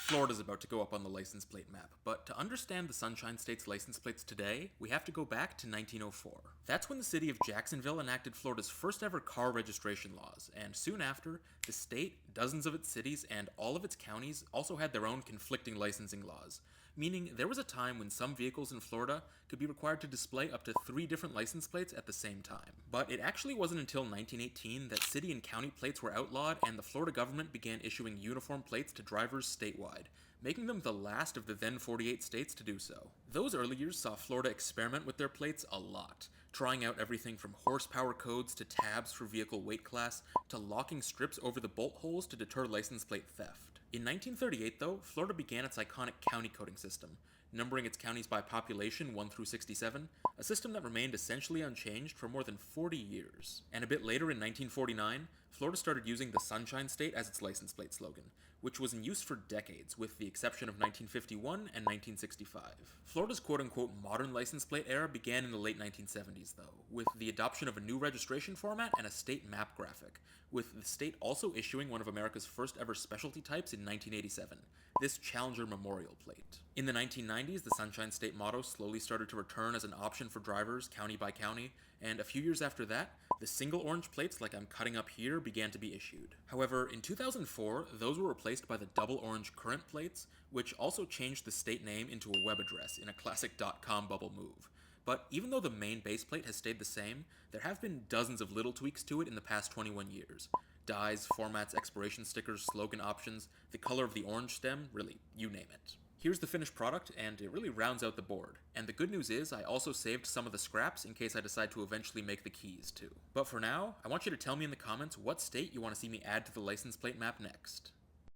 Florida's about to go up on the license plate map, but to understand the Sunshine State's license plates today, we have to go back to 1904. That's when the city of Jacksonville enacted Florida's first ever car registration laws, and soon after, the state, dozens of its cities, and all of its counties also had their own conflicting licensing laws, meaning there was a time when some vehicles in Florida could be required to display up to 3 different license plates at the same time. But it actually wasn't until 1918 that city and county plates were outlawed and the Florida government began issuing uniform plates to drivers statewide, making them the last of the then 48 states to do so. Those early years saw Florida experiment with their plates a lot, trying out everything from horsepower codes to tabs for vehicle weight class to locking strips over the bolt holes to deter license plate theft. In 1938, though, Florida began its iconic county coding system, numbering its counties by population 1 through 67, a system that remained essentially unchanged for more than 40 years. And a bit later in 1949, Florida started using the Sunshine State as its license plate slogan, which was in use for decades, with the exception of 1951 and 1965. Florida's quote-unquote modern license plate era began in the late 1970s, though, with the adoption of a new registration format and a state map graphic, with the state also issuing one of America's first ever specialty types in 1987, this Challenger Memorial Plate. In the 1990s, the Sunshine State motto slowly started to return as an option for drivers, county by county, and a few years after that, the single orange plates like I'm cutting up here began to be issued. However, in 2004, those were replaced by the double orange current plates, which also changed the state name into a web address in a classic .com bubble move. But even though the main base plate has stayed the same, there have been dozens of little tweaks to it in the past 21 years. Dyes, formats, expiration stickers, slogan options, the color of the orange stem, really, you name it. Here's the finished product, and it really rounds out the board. And the good news is, I also saved some of the scraps in case I decide to eventually make the keys too. But for now, I want you to tell me in the comments what state you want to see me add to the license plate map next.